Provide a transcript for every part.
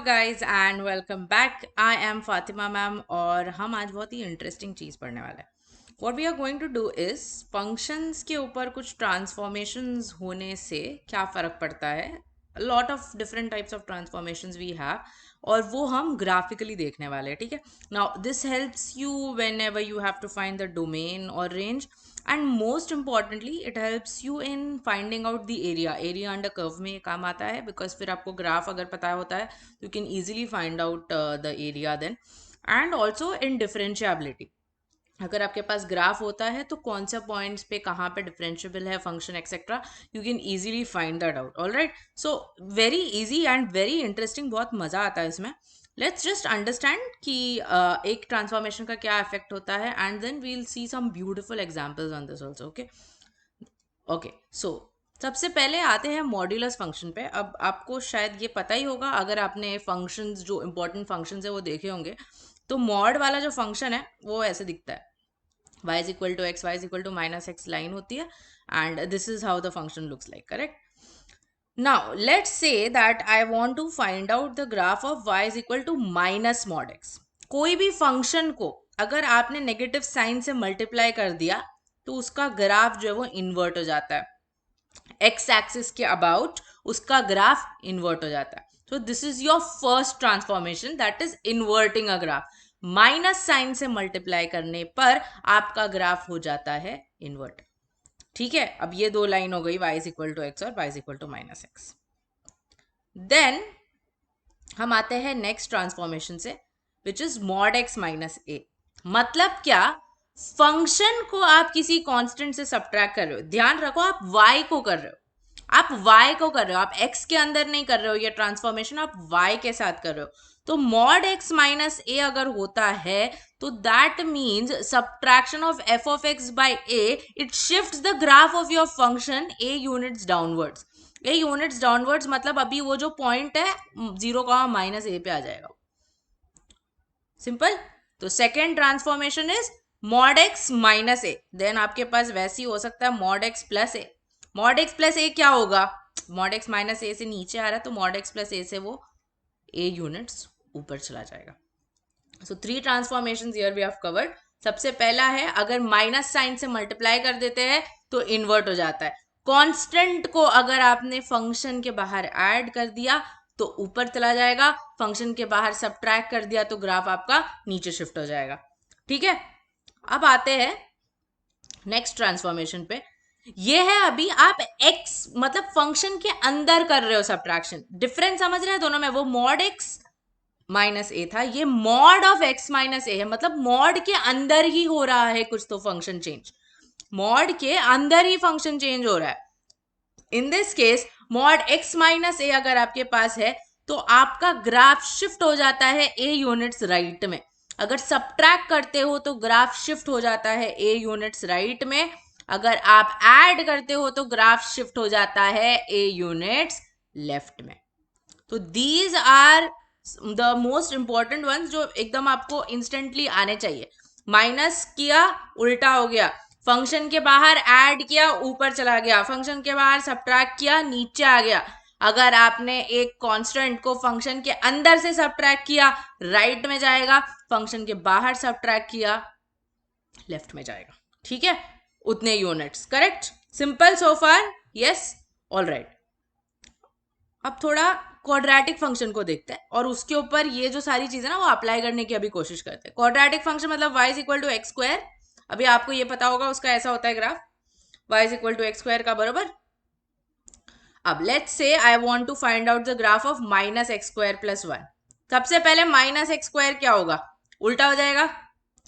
Guys and welcome back. I am Fatima ma'am और हम आज बहुत ही इंटरेस्टिंग चीज़ पढ़ने वाले हैं। What we are going to do is functions के ऊपर कुछ ट्रांसफॉर्मेशंस होने से क्या फ़र्क पड़ता है। Lot of different types of transformations we have और वो हम ग्राफिकली देखने वाले हैं। ठीक है, now this helps you whenever you have to find the domain और range, and most importantly it helps you in finding out the area under curve में ये काम आता है, बिकॉज फिर आपको ग्राफ अगर पता होता है you can easily find out the area then. And also in differentiability, अगर आपके पास ग्राफ होता है तो कौन से पॉइंट्स पे कहाँ पे डिफरेंशियबल है function etcetera, you can easily find that out. All right, so very easy and very interesting, बहुत मज़ा आता है इसमें। लेट्स जस्ट अंडरस्टैंड कि एक ट्रांसफॉर्मेशन का क्या इफेक्ट होता है, and then we'll see some beautiful examples on this also. Okay okay, so सबसे पहले आते हैं मॉड्यूलस फंक्शन पे। अब आपको शायद ये पता ही होगा, अगर आपने फंक्शंस जो इंपॉर्टेंट फंक्शंस है वो देखे होंगे, तो मॉड वाला जो फंक्शन है वो ऐसे दिखता है, y is equal to x, y is equal to minus x line होती है, and this is how the function looks like, correct? Now let's say that I want to find out the graph of y is equal to minus mod x. कोई भी function को अगर आपने negative sign से multiply कर दिया तो उसका ग्राफ जो है वो इन्वर्ट हो जाता है, एक्स एक्सिस के अबाउट उसका ग्राफ इन्वर्ट हो जाता है। तो this is your first transformation, that is inverting a graph. Minus sign से मल्टीप्लाई करने पर आपका ग्राफ हो जाता है इन्वर्ट। ठीक है, अब ये दो लाइन हो गई, y is equal to x और y is equal to minus x. Then हम आते हैं नेक्स्ट ट्रांसफॉर्मेशन से, which is mod x minus a. मतलब क्या, फंक्शन को आप किसी कांस्टेंट से सब्ट्रैक्ट कर रहे हो। ध्यान रखो, आप y को कर रहे हो, आप y को कर रहे हो, आप x के अंदर नहीं कर रहे हो। ये ट्रांसफॉर्मेशन आप y के साथ कर रहे हो। तो मॉड x माइनस ए अगर होता है तो that means subtraction of f of x by a, it shifts the graph of your function a units downwards. a units downwards मतलब अभी वो जो पॉइंट है 0, -a पे आ जाएगा। सिंपल। तो second transformation is mod x minus A. Then आपके पास वैसे ही हो सकता है mod x plus A. Mod x plus A क्या होगा, मॉड x माइनस ए से नीचे आ रहा है तो मॉड x प्लस ए से वो a यूनिट्स ऊपर चला जाएगा। So 3 transformation here we have covered. सबसे पहला है, अगर माइनस साइन से मल्टीप्लाई कर देते हैं तो इन्वर्ट हो जाता है। कांस्टेंट को अगर आपने फंक्शन के बाहर ऐड कर दिया तो ऊपर चला जाएगा, फंक्शन के बाहर सब्ट्रैक्ट कर दिया तो ग्राफ आपका नीचे शिफ्ट हो जाएगा। ठीक है, अब आते हैं नेक्स्ट ट्रांसफॉर्मेशन पे। ये है अभी आप x मतलब फंक्शन के अंदर कर रहे हो सब्ट्रैक्शन। डिफरेंस समझ रहे हैं दोनों में, वो मॉड x माइनस ए था, ये मॉड ऑफ x माइनस ए है। मतलब मॉड के अंदर ही हो रहा है कुछ तो फंक्शन चेंज, मॉड के अंदर ही फंक्शन चेंज हो रहा है। In this case mod x minus a अगर आपके पास है तो आपका ग्राफ शिफ्ट हो जाता है a यूनिट्स राइट में। अगर सब्ट्रैक्ट करते हो तो ग्राफ शिफ्ट हो जाता है a यूनिट्स राइट में, अगर आप ऐड करते हो तो ग्राफ शिफ्ट हो जाता है a यूनिट्स लेफ्ट में। तो these are the most important ones जो एकदम आपको इंस्टेंटली आने चाहिए। माइनस किया उल्टा हो गया, फंक्शन के बाहर ऐड किया ऊपर चला गया, फंक्शन के बाहर सब्ट्रैक्ट किया नीचे आ गया। अगर आपने एक कांस्टेंट को फंक्शन के अंदर से सब्ट्रैक्ट किया राइट में जाएगा, फंक्शन के बाहर सब्ट्रैक्ट किया लेफ्ट में जाएगा। ठीक है, उतने यूनिट्स। करेक्ट, सिंपल सो फार, यस, ऑल राइट। अब थोड़ा क्वाड्रेटिक फंक्शन को देखते हैं और उसके ऊपर ये जो सारी चीजें ना वो अप्लाई करने की अभी कोशिश करते हैं। क्वाड्रेटिक फंक्शन मतलब y is equal to X square. अभी आपको ये पता होगा उसका ऐसा होता है graph, y is equal to X square का बराबर। अब let's say I want to find out the graph of minus X square plus 1। सबसे पहले माइनस एक्स स्क्वायर क्या होगा, उल्टा हो जाएगा।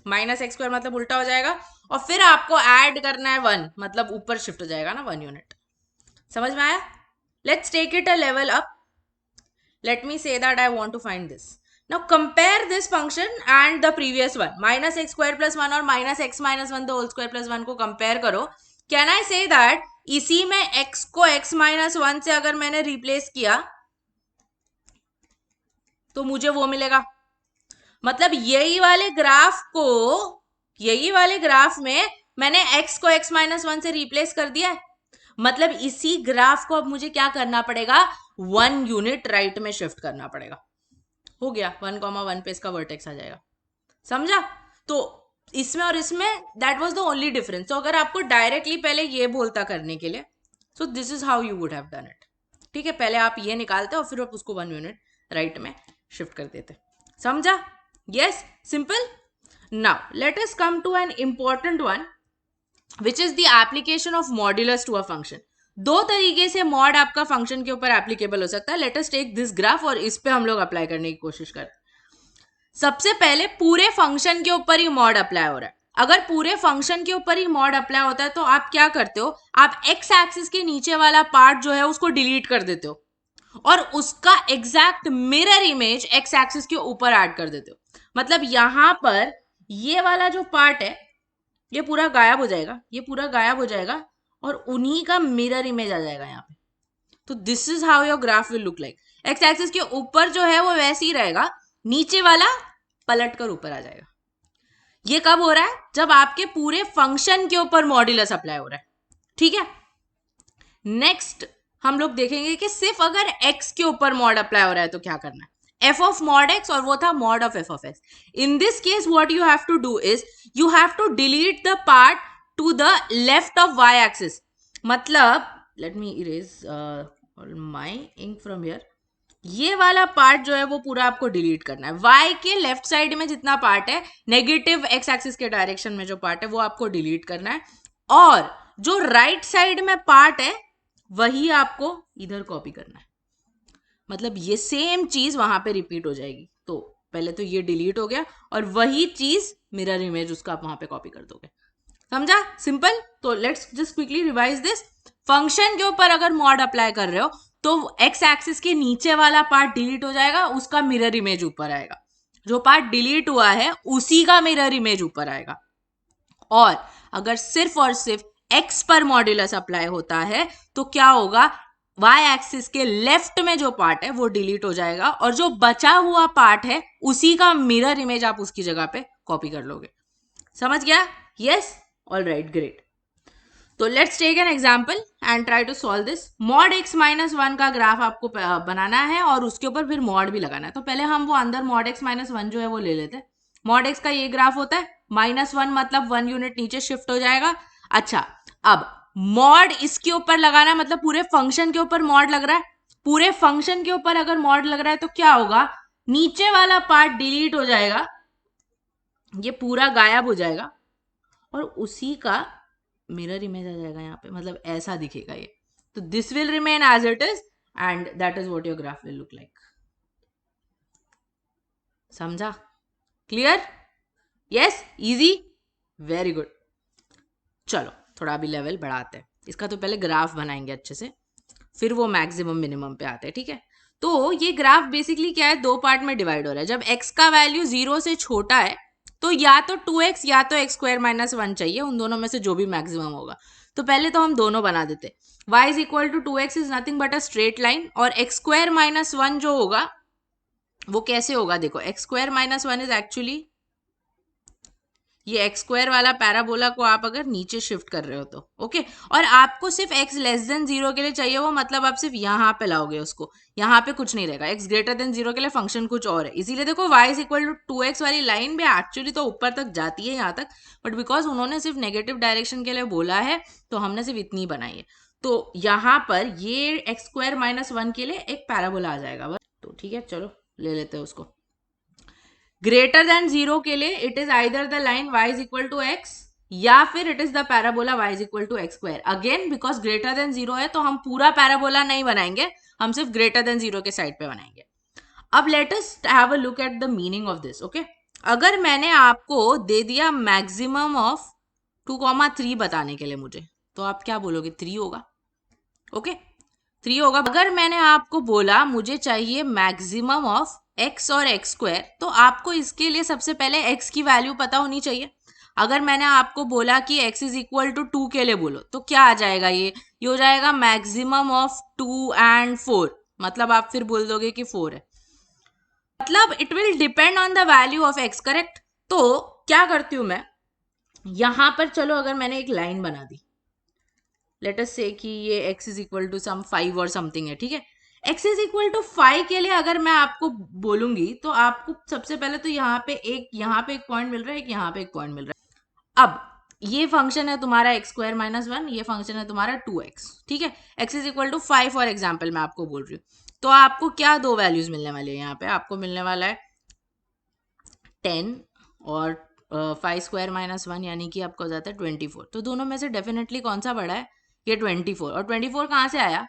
माइनस एक्स स्क्वायर मतलब उल्टा हो जाएगा, और फिर आपको ऐड करना है 1 मतलब ऊपर शिफ्ट हो जाएगा ना 1 यूनिट। समझ में आया? Let's take it a level up. Let me say that I want to find this. Now compare this function and the previous one. Minus x square plus 1 और minus x minus 1 the whole square plus 1 को compare करो. Can I say that इसी में x को x minus 1 से अगर मैंने replace किया तो मुझे वो मिलेगा। मतलब यही वाले ग्राफ में मैंने x को x minus 1 से replace कर दिया है। मतलब इसी ग्राफ को अब मुझे क्या करना पड़ेगा, 1 यूनिट राइट में शिफ्ट करना पड़ेगा। हो गया 1,1 पे इसका वर्टेक्स आ जाएगा। समझा? तो इसमें और इसमें that was the only difference. तो अगर आपको डायरेक्टली पहले ये बोलता करने के लिए, सो this is how you would have done it. ठीक है, पहले आप ये निकालते और फिर आप उसको 1 यूनिट राइट में शिफ्ट कर देते। समझा? Yes, simple. Now let us come to an important one which is the application of modulus to a function. दो तरीके से मॉड आपका फंक्शन के ऊपर एप्लीकेबल हो सकता है। Let us take this graph और इस पे हम लोग अप्लाई करने की कोशिश करते हैं। सबसे पहले पूरे फंक्शन के ऊपर ही मॉड अप्लाई हो रहा है। अगर पूरे फंक्शन के ऊपर ही मॉड अप्लाई होता है तो आप क्या करते हो, आप एक्स एक्सिस के नीचे वाला पार्ट जो है उसको डिलीट कर देते हो और उसका exact mirror image x axis के ऊपर ऐड कर देते हो। मतलब यहां पर ये वाला जो पार्ट है ये पूरा गायब हो जाएगा, ये पूरा गायब हो जाएगा और उन्हीं का मिरर इमेज आ जाएगा यहाँ पे। तो this is how your graph will look like. X axis के ऊपर जो है वो वैसे ही रहेगा, नीचे वाला पलट कर ऊपर आ जाएगा। ये कब हो रहा है, जब आपके पूरे फंक्शन के ऊपर मॉड्यूलस अप्लाई हो रहा है। ठीक है, नेक्स्ट हम लोग देखेंगे कि सिर्फ अगर x के ऊपर मॉड अप्लाई हो रहा है तो क्या करना है। f ऑफ मॉड x और वो था mod of f of x। In this case what you have to do is you have to delete the part to the left of y axis. मतलब let me erase my ink from here. ये वाला part जो है वो पूरा आपको delete करना है। y के लेफ्ट साइड में जितना पार्ट है, नेगेटिव x एक्सिस के डायरेक्शन में जो पार्ट है वो आपको डिलीट करना है, और जो राइट साइड में पार्ट है वही आपको इधर कॉपी करना है। मतलब ये सेम चीज वहां पे रिपीट हो जाएगी। तो पहले तो ये डिलीट हो गया और वही चीज मिरर इमेज उसका आप वहां पे कॉपी कर दोगे। समझा? सिंपल। तो let's just quickly revise this. Function के ऊपर अगर मॉड अप्लाई कर रहे हो तो एक्स एक्सिस के नीचे वाला पार्ट डिलीट हो जाएगा, उसका मिरर इमेज ऊपर आएगा। जो पार्ट डिलीट हुआ है उसी का मिरर इमेज ऊपर आएगा। और अगर सिर्फ और सिर्फ x पर मॉड्यूलस अप्लाई होता है तो क्या होगा, y एक्सिस के लेफ्ट में जो पार्ट है वो डिलीट हो जाएगा और जो बचा हुआ पार्ट है उसी का मिरर इमेज आप उसकी जगह पे कॉपी कर लोगे। समझ गया? Yes, all right, great. तो let's take an example and try to solve this. Mod x minus 1 का ग्राफ आपको बनाना है और उसके ऊपर फिर मॉड भी लगाना है। तो पहले हम वो अंदर मॉड x माइनस 1 जो है वो ले लेते हैं। मॉड x का ये ग्राफ होता है, -1 मतलब 1 यूनिट नीचे शिफ्ट हो जाएगा। अच्छा, अब मॉड इसके ऊपर लगाना है, मतलब पूरे फंक्शन के ऊपर मॉड लग रहा है। पूरे फंक्शन के ऊपर अगर मॉड लग रहा है तो क्या होगा, नीचे वाला पार्ट डिलीट हो जाएगा, ये पूरा गायब हो जाएगा और उसी का मिरर इमेज आ जाएगा यहाँ पे। मतलब ऐसा दिखेगा ये। तो this will remain as it is and that is what your graph will look like. समझा? Clear? Yes, easy, very good. चलो थोड़ा अभी लेवल बढ़ाते हैं इसका। तो पहले ग्राफ बनाएंगे अच्छे से, फिर वो मैक्सिमम मिनिमम पे आते हैं। ठीक है, तो ये ग्राफ बेसिकली क्या है, दो पार्ट में डिवाइड हो रहा है। जब x का वैल्यू 0 से छोटा है तो या तो 2x या तो x स्क्वायर माइनस 1 चाहिए, उन दोनों में से जो भी मैक्सिमम होगा। तो पहले तो हम दोनों बना देते। y is equal to 2x is nothing but a straight line, और x स्क्वायर माइनस 1 जो होगा वो कैसे होगा, देखो x square minus 1 is actually ये एक्स स्क्वायर वाला पैराबोला को आप अगर नीचे शिफ्ट कर रहे हो तो ओके। और आपको सिर्फ x लेस देन 0 के लिए चाहिए वो, मतलब आप सिर्फ यहाँ पे लाओगे उसको, यहाँ पे कुछ नहीं रहेगा। x ग्रेटर देन 0 के लिए फंक्शन कुछ और है, इसीलिए देखो y is equal to 2x वाली लाइन भी एक्चुअली तो ऊपर तक जाती है यहाँ तक, बट बिकॉज उन्होंने सिर्फ नेगेटिव डायरेक्शन के लिए बोला है तो हमने सिर्फ इतनी बनाई है। तो यहाँ पर ये एक्स स्क्वायर माइनस 1 के लिए एक पैराबोला आ जाएगा। तो ठीक है, चलो ले लेते हैं उसको। ग्रेटर देन 0 के लिए it is either the line y is equal to x या फिर it is the parabola y is equal to X square. Again because greater than 0 है तो हम पूरा पैराबोला नहीं बनाएंगे, हम सिर्फ ग्रेटर देन 0 के साइड पे बनाएंगे। अब let us have a look at the meaning of this. Okay, अगर मैंने आपको दे दिया मैक्सिमम ऑफ 2,3 बताने के लिए मुझे, तो आप क्या बोलोगे, 3 होगा। ओके, 3 होगा। अगर मैंने आपको बोला मुझे चाहिए मैक्सिमम ऑफ x और x स्क्वायर, तो आपको इसके लिए सबसे पहले x की वैल्यू पता होनी चाहिए। अगर मैंने आपको बोला कि x इज इक्वल टू 2 के लिए बोलो, तो क्या आ जाएगा, ये हो जाएगा मैक्सिमम ऑफ 2 एंड 4, मतलब आप फिर बोल दोगे कि 4 है। मतलब it will depend on the value of x, correct. तो क्या करती हूं मैं, यहां पर चलो अगर मैंने एक लाइन बना दी, लेट अस से कि ये x is equal to some 5 और समथिंग है, ठीक है। x इज इक्वल टू 5 के लिए अगर मैं आपको बोलूंगी तो आपको सबसे पहले तो यहाँ पे एक पॉइंट मिल रहा है, एक यहाँ पे एक पॉइंट मिल रहा है। अब ये फंक्शन है तुम्हारा एक्स स्क्वायर माइनस 1, ये फंक्शन है तुम्हारा 2x, ठीक है। x is equal to 5 for example मैं आपको बोल रही हूँ, तो आपको क्या दो वैल्यूज मिलने वाली है यहाँ पे, आपको मिलने वाला है 10 और 5 स्क्वायर माइनस 1 यानी कि आपको हो जाता है 24। तो दोनों में से डेफिनेटली कौन सा बड़ा है, ये 24। और 24 कहाँ से आया,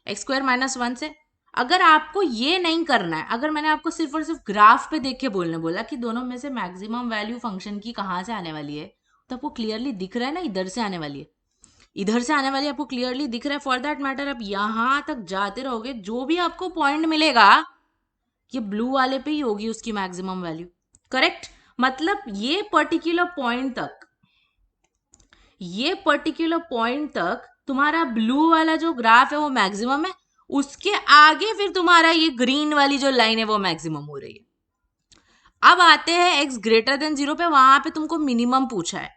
एक्स स्क्वायर माइनस 1 से। अगर आपको ये नहीं करना है, अगर मैंने आपको सिर्फ और सिर्फ ग्राफ पे देख के बोला कि दोनों में से मैक्सिमम वैल्यू फंक्शन की कहाँ से आने वाली है, तो आपको क्लियरली दिख रहा है ना, इधर से आने वाली है, इधर से आने वाली आपको क्लियरली दिख रहा है। फॉर दैट मैटर आप यहां तक जाते रहोगे, जो भी आपको पॉइंट मिलेगा ये ब्लू वाले पे ही होगी उसकी मैक्सिमम वैल्यू, करेक्ट। मतलब ये पर्टिकुलर पॉइंट तक तुम्हारा ब्लू वाला जो ग्राफ है वो मैक्सिमम है, उसके आगे फिर तुम्हारा ये ग्रीन वाली जो लाइन है वो मैक्सिमम हो रही है। अब आते हैं x ग्रेटर देन 0 पे, वहां पे तुमको मिनिमम पूछा है,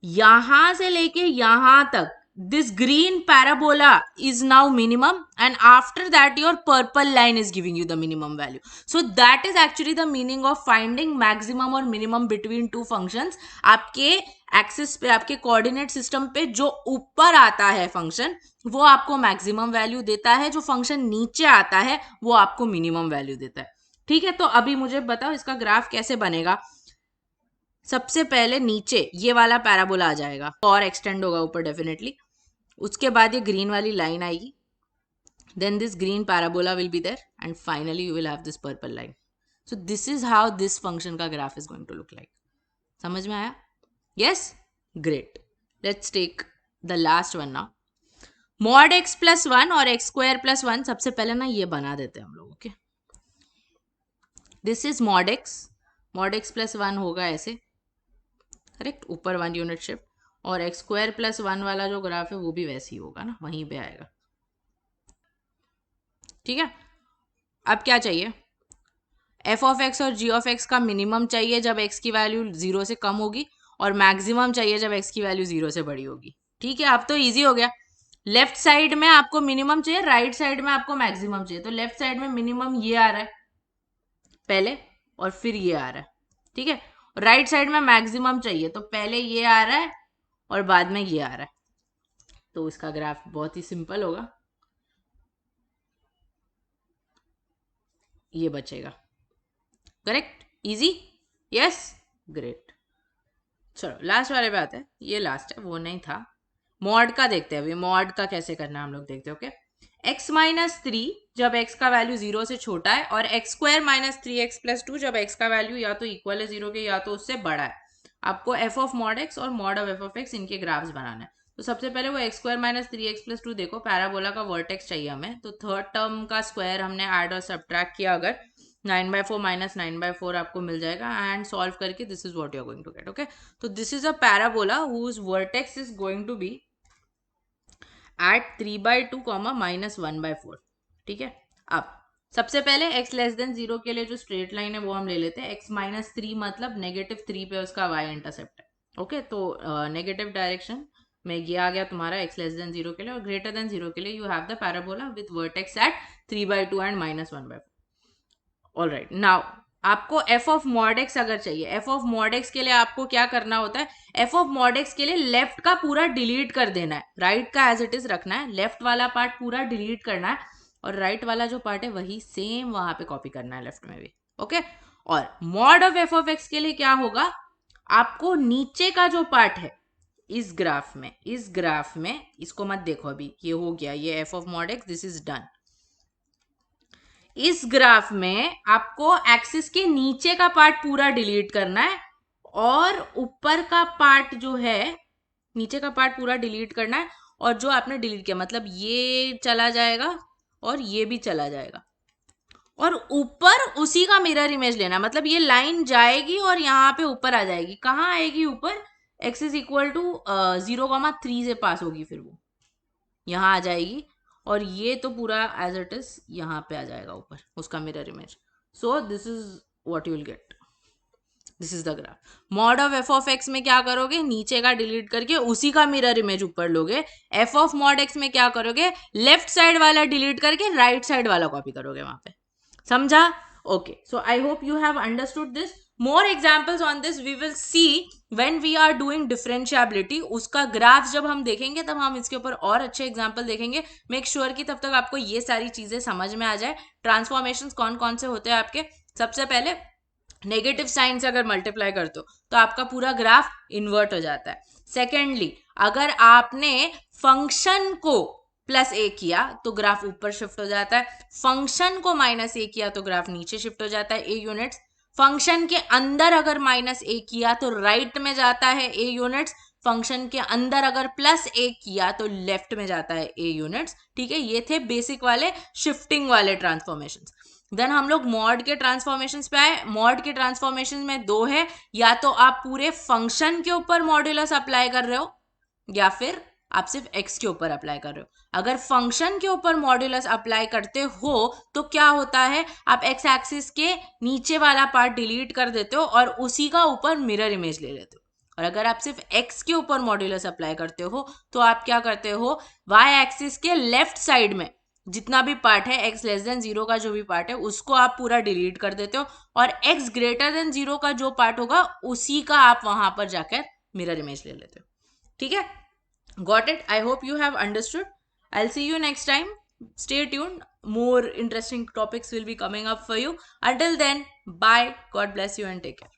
यहां से लेके यहां तक this green parabola is now minimum, and after that your purple line is giving you the minimum value. So that is actually the meaning of finding maximum or minimum between two functions. आपके axis पे, आपके coordinate system पे जो ऊपर आता है function वो आपको मैक्सिमम वैल्यू देता है, जो फंक्शन नीचे आता है वो आपको मिनिमम वैल्यू देता है, ठीक है। तो अभी मुझे बताओ इसका ग्राफ कैसे बनेगा। सबसे पहले नीचे ये वाला पैराबोला आ जाएगा और एक्सटेंड होगा ऊपर डेफिनेटली, उसके बाद ये ग्रीन वाली लाइन आएगी, then this green parabola will be there, and finally you will have this purple line. So this is how this function का graph is going to look like. समझ में आया? Yes, great. Let's take the last one now. Mod x plus 1 और x square plus 1, सबसे पहले ना ये बना देते हैं हम लोग, okay. This is mod x plus 1 होगा ऐसे, करेक्ट, ऊपर 1 यूनिट शिफ्ट, और एक्स स्क्वायर प्लस 1 वाला जो ग्राफ है वो भी वैसे ही होगा ना, वहीं पे आएगा, ठीक है। अब क्या चाहिए, एफ ऑफ एक्स और जी ऑफ एक्स का मिनिमम चाहिए जब एक्स की वैल्यू 0 से कम होगी, और मैक्सिमम चाहिए जब एक्स की वैल्यू 0 से बड़ी होगी, ठीक है। अब तो ईजी हो गया, लेफ्ट साइड में आपको मिनिमम चाहिए, राइट साइड में आपको मैक्सिमम चाहिए। तो लेफ्ट साइड में मिनिमम ये आ रहा है पहले और फिर ये आ रहा है, ठीक है। राइट साइड में मैक्सिमम चाहिए, तो पहले ये आ रहा है और बाद में ये आ रहा है। तो इसका ग्राफ बहुत ही सिंपल होगा, ये बचेगा, करेक्ट, इजी, यस, ग्रेट। चलो लास्ट वाले पे आते हैं, ये लास्ट है, वो नहीं था। मॉड का देखते हैं अभी, मॉड का कैसे करना है हम लोग देखते हैं, ओके। x माइनस 3 जब x का वैल्यू 0 से छोटा है, और x square minus 3x plus 2 जब x का वैल्यू या तो इक्वल है 0 के या तो उससे बड़ा है। आपको f ऑफ मॉड x और mod of f of x इनके ग्राफ्स बनाना है। तो सबसे पहले वो x square minus 3x plus 2, देखो पैराबोला का वर्टेक्स चाहिए हमें, तो थर्ड टर्म का स्क्वायर हमने ऐड और सब्ट्रैक्ट किया, अगर 9/4 माइनस 9/4 आपको मिल जाएगा, एंड सॉल्व करके this is what you are going to get, okay. तो this is a parabola whose vertex is going to be at 3/2 minus 1/4, ठीक है। अब सबसे पहले x लेस देन 0 के लिए जो स्ट्रेट लाइन है वो हम ले लेते हैं, x माइनस 3 मतलब -3 पे उसका y इंटरसेप्ट है, ओके। तो नेगेटिव डायरेक्शन में ये आ गया तुम्हारा x लेस देन 0 के लिए, और ग्रेटर देन 0 के लिए you have the parabola with vertex at 3/2 and minus 1/4। Alright, now आपको f ऑफ मॉड x अगर चाहिए, f ऑफ मॉड x के लिए आपको क्या करना होता है, f ऑफ मॉड x के लिए लेफ्ट का पूरा डिलीट कर देना है, राइट का एज इट इज रखना है, लेफ्ट वाला पार्ट पूरा डिलीट करना है, और राइट वाला जो पार्ट है वही सेम वहां पे कॉपी करना है लेफ्ट में भी, ओके। और mod of f of x के लिए क्या होगा, आपको नीचे का जो पार्ट है इस ग्राफ में इसको मत देखो अभी, ये हो गया, ये f of mod x, this is done. इस ग्राफ में आपको एक्सिस के नीचे का पार्ट पूरा डिलीट करना है, और ऊपर का पार्ट जो है, नीचे का पार्ट पूरा डिलीट करना है, और जो आपने डिलीट किया मतलब ये चला जाएगा और ये भी चला जाएगा, और ऊपर उसी का मिरर इमेज लेना, मतलब ये लाइन जाएगी और यहाँ पे ऊपर आ जाएगी। कहाँ आएगी ऊपर, x इज इक्वल टू 0,3 से पास होगी, फिर वो यहाँ आ जाएगी, और ये तो पूरा एज इट इज यहाँ पे आ जाएगा ऊपर उसका mirror image. So this is what you will get, this is the graph. Mod of F of x में क्या करोगे, नीचे का डिलीट करके उसी का मिरर इमेज ऊपर लोगे। एफ ऑफ मॉड एक्स में क्या करोगे, लेफ्ट साइड वाला डिलीट करके राइट साइड वाला कॉपी करोगे वहां पे। समझा? Okay, so I hope you have understood this. More examples on this we will see when we are doing differentiability. उसका ग्राफ जब हम देखेंगे तब हम इसके ऊपर और अच्छे एग्जाम्पल देखेंगे। मेक श्योर कि तब तक आपको ये सारी चीजें समझ में आ जाए। ट्रांसफॉर्मेशंस कौन कौन से होते हैं आपके, सबसे पहले नेगेटिव साइन से अगर मल्टीप्लाई करते हो तो आपका पूरा ग्राफ इन्वर्ट हो जाता है। सेकेंडली, अगर आपने फंक्शन को प्लस ए किया तो ग्राफ ऊपर शिफ्ट हो जाता है, फंक्शन को माइनस ए किया तो ग्राफ नीचे शिफ्ट हो जाता है ए यूनिट्स, फंक्शन के अंदर अगर माइनस ए किया तो राइट में जाता है ए यूनिट्स, फंक्शन के अंदर अगर प्लस ए किया तो लेफ्ट में जाता है ए यूनिट्स। ठीक है, ये थे बेसिक वाले शिफ्टिंग वाले ट्रांसफॉर्मेशंस। देन हम लोग मॉड के ट्रांसफॉर्मेशंस पे आए। मॉड के ट्रांसफॉर्मेशन में दो है, या तो आप पूरे फंक्शन के ऊपर मॉड्यूलस अप्लाई कर रहे हो या फिर आप सिर्फ एक्स के ऊपर अप्लाई कर रहे हो। अगर फंक्शन के ऊपर मॉड्यूलस अप्लाई करते हो तो क्या होता है, आप एक्स एक्सिस के नीचे वाला पार्ट डिलीट कर देते हो और उसी का ऊपर मिरर इमेज ले लेते हो। और अगर आप सिर्फ एक्स के ऊपर मॉड्यूलस अप्लाई करते हो तो आप क्या करते हो, वाई एक्सिस के लेफ्ट साइड में जितना भी पार्ट है एक्स लेस देन जीरो का जो भी पार्ट है उसको आप पूरा डिलीट कर देते हो और एक्स ग्रेटर देन जीरो का जो पार्ट होगा उसी का आप वहां पर जाकर मिरर इमेज ले लेते हो। ठीक है, got it? I hope you have understood. I'll see you next time. Stay tuned, more interesting topics will be coming up for you. Until then, bye, God bless you and take care.